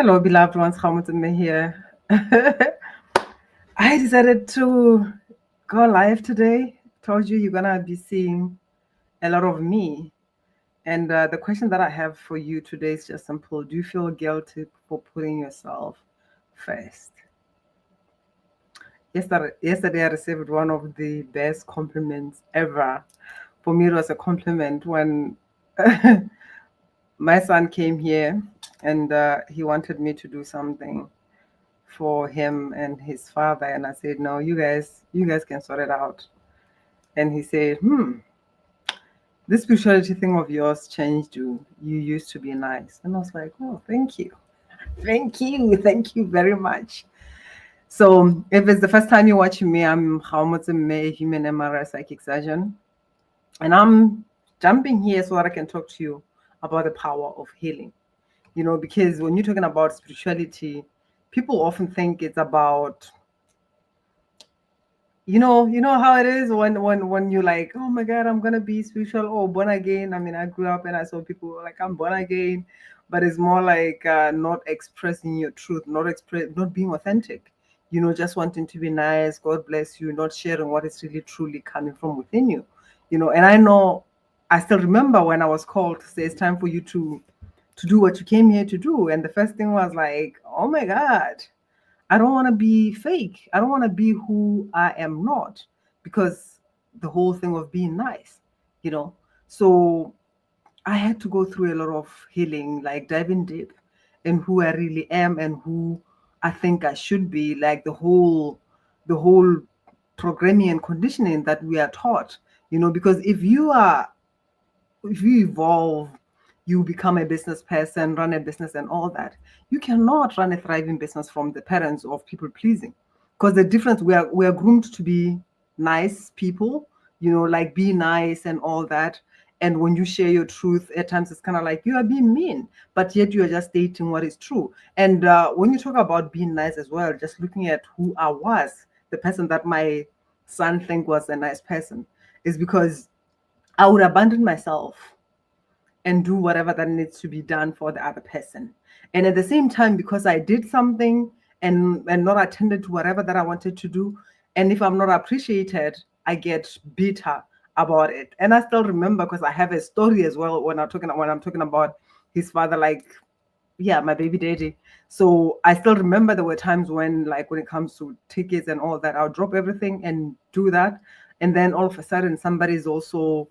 Hello, beloved ones. Hamilton here. I decided to go live today. Told you you're gonna be seeing a lot of me. And the question that I have for you today is just simple. Do you feel guilty for putting yourself first? Yesterday I received one of the best compliments ever. For me, it was a compliment when my son came here and he wanted me to do something for him and his father, and I said, no, you guys can sort it out. And he said, this spirituality thing of yours changed you. You used to be nice. And I was like, oh, thank you. Thank you very much. So if it's the first time you're watching me, I'm Haumotse May, human MRI psychic surgeon. And I'm jumping here so that I can talk to you about the power of healing. Because when you're talking about spirituality, people often think it's about you know how it is when you're like, oh my God, I'm gonna be spiritual or born again. I mean, I grew up and I saw people like, I'm born again, but it's more like not expressing your truth, not being authentic. Just wanting to be nice. God bless you, not sharing what is really truly coming from within you. And I know, I still remember when I was called to say it's time for you to do what you came here to do, and the first thing was like, oh my God, I don't want to be fake. I don't want to be who I am not, because the whole thing of being nice, you know. So I had to go through a lot of healing, like diving deep in who I really am and who I think I should be, like the whole programming and conditioning that we are taught, because if you evolve, you become a business person, run a business and all that. You cannot run a thriving business from the parents of people pleasing. Because the difference, we are groomed to be nice people, like be nice and all that. And when you share your truth, at times it's kind of like you are being mean, but yet you are just stating what is true. And when you talk about being nice as well, just looking at who I was, the person that my son think was a nice person, is because I would abandon myself and do whatever that needs to be done for the other person. And at the same time, because I did something and not attended to whatever that I wanted to do, and if I'm not appreciated, I get bitter about it. And I still remember, because I have a story as well when I'm talking about his father, like, yeah, my baby daddy. So I still remember there were times when, like, when it comes to tickets and all that, I'll drop everything and do that. And then all of a sudden, somebody's also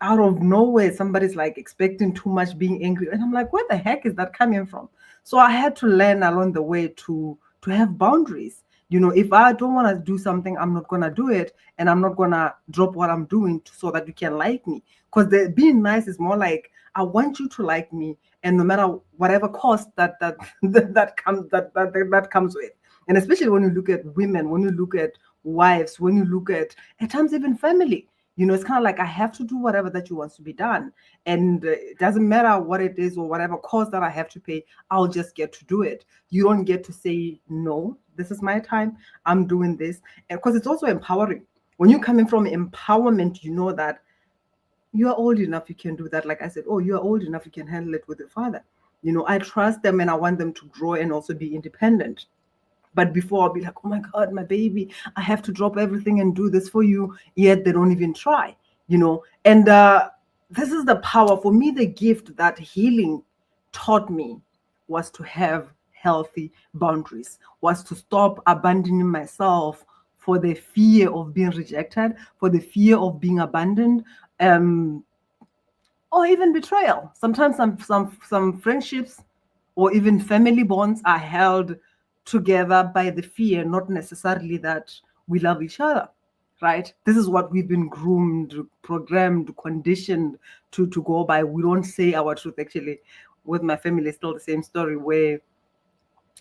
out of nowhere, somebody's like expecting too much, being angry, and I'm like, where the heck is that coming from? So I had to learn along the way to have boundaries. If I don't want to do something, I'm not gonna do it, and I'm not gonna drop what I'm doing so that you can like me. Because the being nice is more like, I want you to like me, and no matter whatever cost that that comes with. And especially when you look at women, when you look at wives, when you look at times even family, it's kind of like, I have to do whatever that you wants to be done. And it doesn't matter what it is or whatever cost that I have to pay, I'll just get to do it. You don't get to say, no, this is my time, I'm doing this. And because it's also empowering. When you're coming from empowerment, you know that you are old enough, you can do that. Like I said, oh, you are old enough, you can handle it with your father. I trust them and I want them to grow and also be independent. But before, I'll be like, oh my God, my baby, I have to drop everything and do this for you. Yet they don't even try. And this is the power. For me, the gift that healing taught me was to have healthy boundaries, was to stop abandoning myself for the fear of being rejected, for the fear of being abandoned, um, or even betrayal. Sometimes some friendships or even family bonds are held together by the fear, not necessarily that we love each other, right? This is what we've been groomed, programmed, conditioned to go by. We don't say our truth. Actually, with my family, it's still the same story where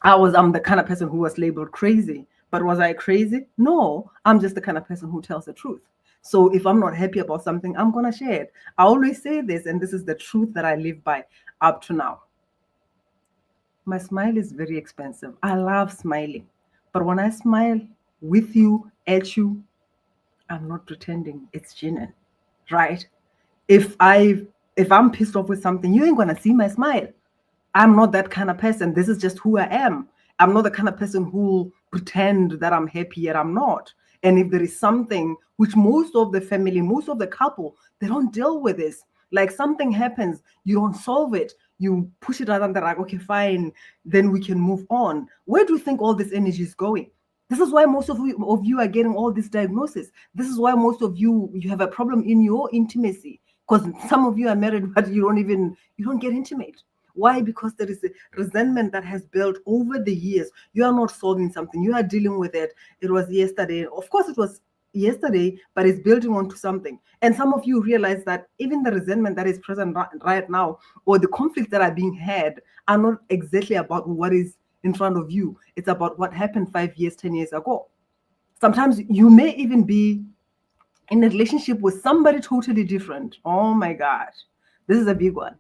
I'm the kind of person who was labeled crazy. But was I crazy? No, I'm just the kind of person who tells the truth. So if I'm not happy about something, I'm going to share it. I always say this, and this is the truth that I live by up to now. My smile is very expensive. I love smiling. But when I smile with you, at you, I'm not pretending, it's genuine, right? If I'm pissed off with something, you ain't going to see my smile. I'm not that kind of person. This is just who I am. I'm not the kind of person who pretend that I'm happy yet I'm not. And if there is something which most of the family, most of the couple, they don't deal with this. Like something happens, you don't solve it. You push it out and they're like, okay, fine, then we can move on. Where do you think all this energy is going? This is why most of you are getting all this diagnosis. This is why most of you have a problem in your intimacy. Because some of you are married, but you don't get intimate. Why? Because there is a resentment that has built over the years. You are not solving something. You are dealing with it. It was yesterday. Of course, it was yesterday, but it's building onto something. And some of you realize that even the resentment that is present right now, or the conflicts that are being had, are not exactly about what is in front of you. It's about what happened 5 years, 10 years ago. Sometimes you may even be in a relationship with somebody totally different. Oh my God, this is a big one.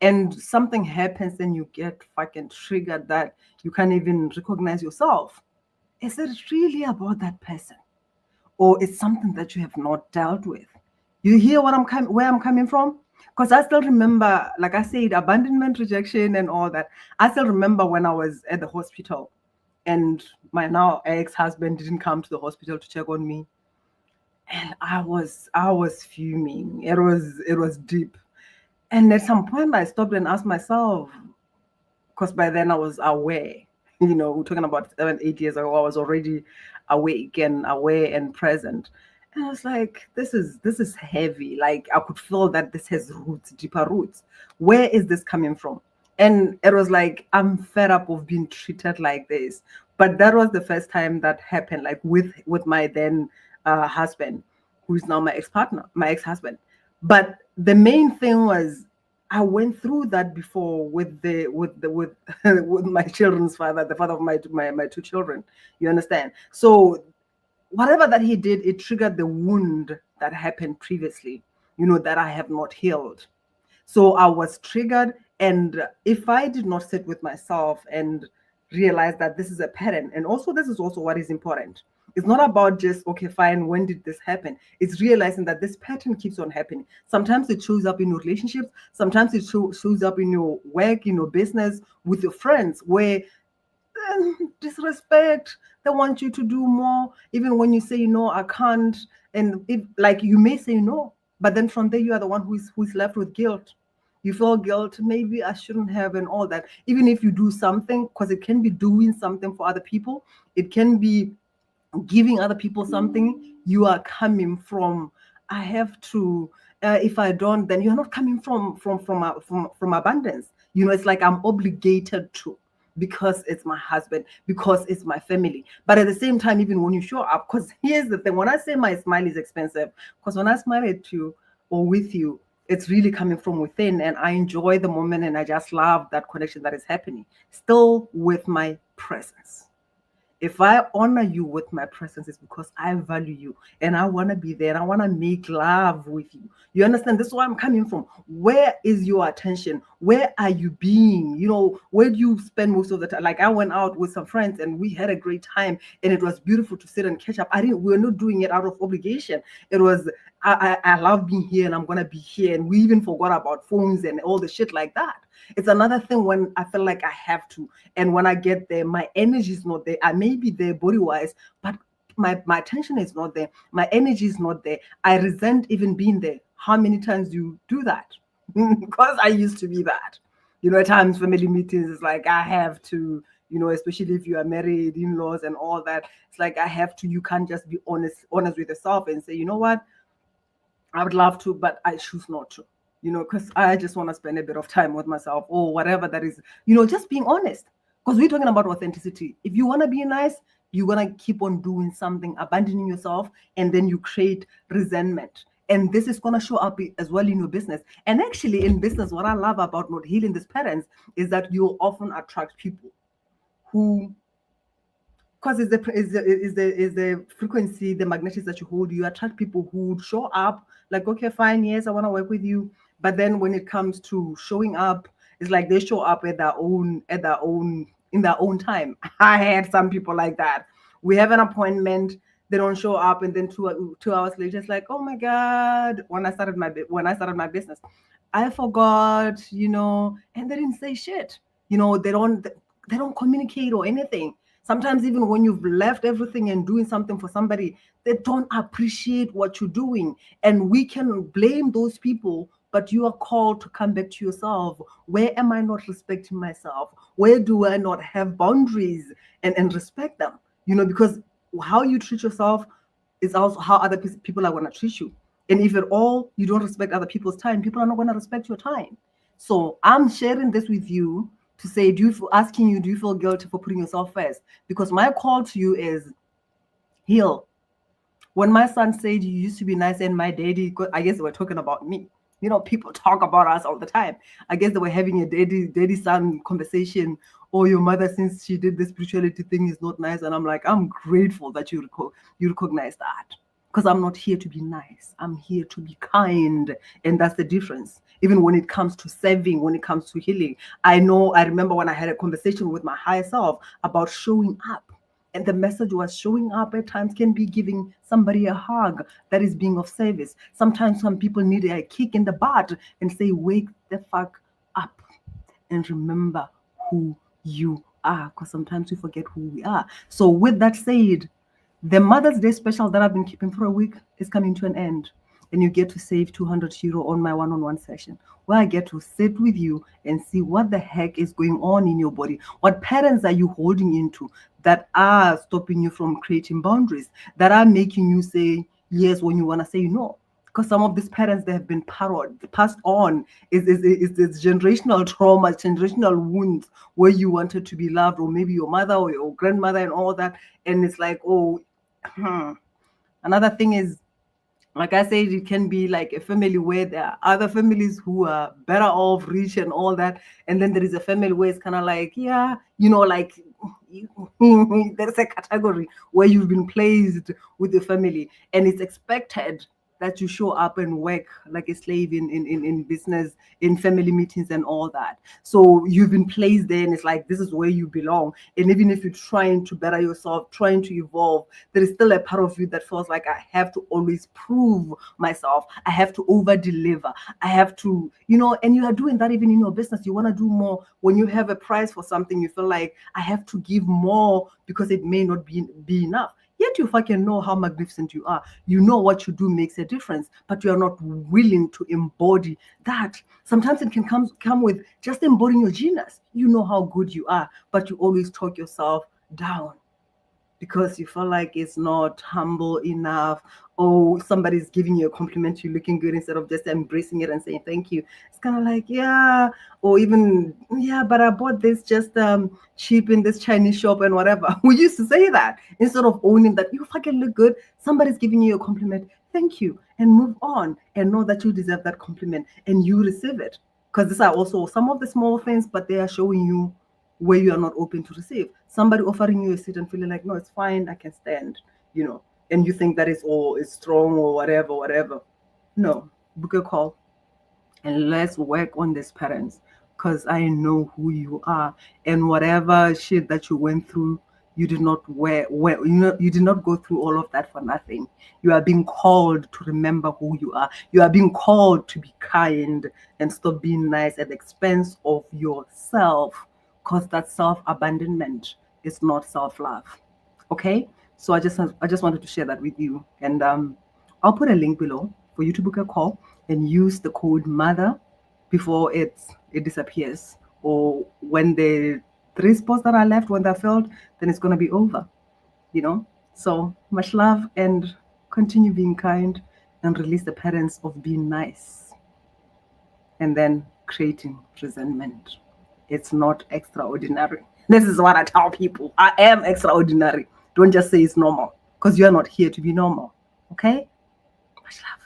And something happens and you get fucking triggered that you can't even recognize yourself. Is it really about that person? Or it's something that you have not dealt with? You hear where I'm coming from? Because I still remember, like I said, abandonment, rejection, and all that. I still remember when I was at the hospital and my now ex-husband didn't come to the hospital to check on me. And I was fuming. It was deep. And at some point I stopped and asked myself, because by then I was aware. We're talking about 7, 8 years ago. I was already awake and aware and present. And I was like, this is heavy. Like I could feel that this has roots, deeper roots. Where is this coming from? And it was like, I'm fed up of being treated like this. But that was the first time that happened, like with my then husband, who is now my ex-partner, my ex-husband. But the main thing was I went through that before with with my children's father, the father of my two children. You understand? So whatever that he did, it triggered the wound that happened previously, that I have not healed. So I was triggered. And if I did not sit with myself and realize that this is a pattern, and also this is also what is important. It's not about just, okay, fine, when did this happen? It's realizing that this pattern keeps on happening. Sometimes it shows up in your relationships, sometimes it shows up in your work, in your business, with your friends, where disrespect, they want you to do more, even when you say no, I can't. And if, like, you may say no, but then from there you are the one who's left with guilt. You feel guilt, maybe I shouldn't have, and all that. Even if you do something, because it can be doing something for other people, it can be giving other people something. You are coming from, I have to, if I don't, then you're not coming from abundance. It's like I'm obligated to, because it's my husband, because it's my family. But at the same time, even when you show up, because here's the thing, when I say my smile is expensive, because when I smile at you or with you, it's really coming from within, and I enjoy the moment, and I just love that connection that is happening still with my presence. If I honor you with my presence, it's because I value you and I want to be there and I want to make love with you. You understand? This is where I'm coming from. Where is your attention? Where are you being? Where do you spend most of the time? Like I went out with some friends and we had a great time and it was beautiful to sit and catch up. We're not doing it out of obligation. It was, I love being here and I'm going to be here. And we even forgot about phones and all the shit like that. It's another thing when I feel like I have to. And when I get there, my energy is not there. I may be there body wise, but my attention is not there. My energy is not there. I resent even being there. How many times do you do that? Because I used to be that. At times family meetings, it's like I have to, especially if you are married, in-laws and all that. It's like I have to. You can't just be honest with yourself and say, you know what? I would love to, but I choose not to, because I just want to spend a bit of time with myself or whatever that is, just being honest. Because we're talking about authenticity. If you want to be nice, you're going to keep on doing something, abandoning yourself, and then you create resentment. And this is going to show up as well in your business. And actually, in business, what I love about not healing these patterns is that you'll often attract people who, because is the frequency, the magnetics that you hold, you attract people who would show up like, okay, fine, yes, I want to work with you. But then when it comes to showing up, it's like they show up in their own time. I had some people like that. We have an appointment, they don't show up, and then 2 hours later, it's like, oh my God, when I started my business, I forgot, and they didn't say shit. You know, they don't communicate or anything. Sometimes even when you've left everything and doing something for somebody, they don't appreciate what you're doing. And we can blame those people, but you are called to come back to yourself. Where am I not respecting myself? Where do I not have boundaries and respect them? You know, because how you treat yourself is also how other people are going to treat you. And if at all you don't respect other people's time, people are not going to respect your time. So I'm sharing this with you to say, do you feel guilty for putting yourself first? Because my call to you is heal. When my son said you used to be nice and my daddy, I guess they were talking about me. You know, people talk about us all the time. I guess they were having a daddy son conversation. Oh, your mother, since she did the spirituality thing, is not nice. And I'm like, I'm grateful that you recognize that. Because I'm not here to be nice. I'm here to be kind. And that's the difference. Even when it comes to serving, when it comes to healing. I remember when I had a conversation with my higher self about showing up. And the message was showing up at times can be giving somebody a hug that is being of service. Sometimes some people need a kick in the butt and say, wake the fuck up and remember who you are. Because sometimes we forget who we are. So with that said, the Mother's Day special that I've been keeping for a week is coming to an end. And you get to save €200 on my one-on-one session, where I get to sit with you and see what the heck is going on in your body. What patterns are you holding into that are stopping you from creating boundaries, that are making you say yes when you want to say no? Because some of these patterns, they have been passed on, is generational trauma, generational wounds, where you wanted to be loved, or maybe your mother or your grandmother and all that. And it's like, oh, another thing is, like I said, it can be like a family where there are other families who are better off, rich and all that. And then there is a family where it's kind of like, yeah, you know, like there's a category where you've been placed with the family and it's expected that you show up and work like a slave in business, in family meetings and all that. So you've been placed there and it's like, this is where you belong. And even if you're trying to better yourself, trying to evolve, there is still a part of you that feels like I have to always prove myself. I have to over deliver. I have to, you know, and you are doing that even in your business. You want to do more. When you have a price for something, you feel like I have to give more because it may not be enough. Yet you fucking know how magnificent you are. You know what you do makes a difference, but you are not willing to embody that. Sometimes it can come with just embodying your genius. You know how good you are, but you always talk yourself down because you feel like it's not humble enough. Oh, somebody's giving you a compliment, you're looking good, instead of just embracing it and saying thank you. It's kind of like, yeah, or even, yeah, but I bought this just cheap in this Chinese shop and whatever. We used to say that instead of owning that you fucking look good. Somebody's giving you a compliment, thank you, and move on and know that you deserve that compliment and you receive it. Because these are also some of the small things, but they are showing you where you are not open to receive. Somebody offering you a seat and feeling like, no, it's fine, I can stand, you know, and you think that is strong or whatever. No, book a call and let's work on these patterns, because I know who you are, and whatever shit that you went through, you did not you did not go through all of that for nothing. You are being called to remember who you are. You are being called to be kind and stop being nice at the expense of yourself, because that self-abandonment is not self-love. Okay, so I just wanted to share that with you, and I'll put a link below for you to book a call and use the code MOTHER before it disappears, or when the 3 spots that are left, when they're filled, then it's going to be over, you know. So much love, and continue being kind and release the patterns of being nice and then creating resentment. It's not extraordinary. This is what I tell people. I am extraordinary. Don't just say it's normal, because you're not here to be normal. Okay? Much love.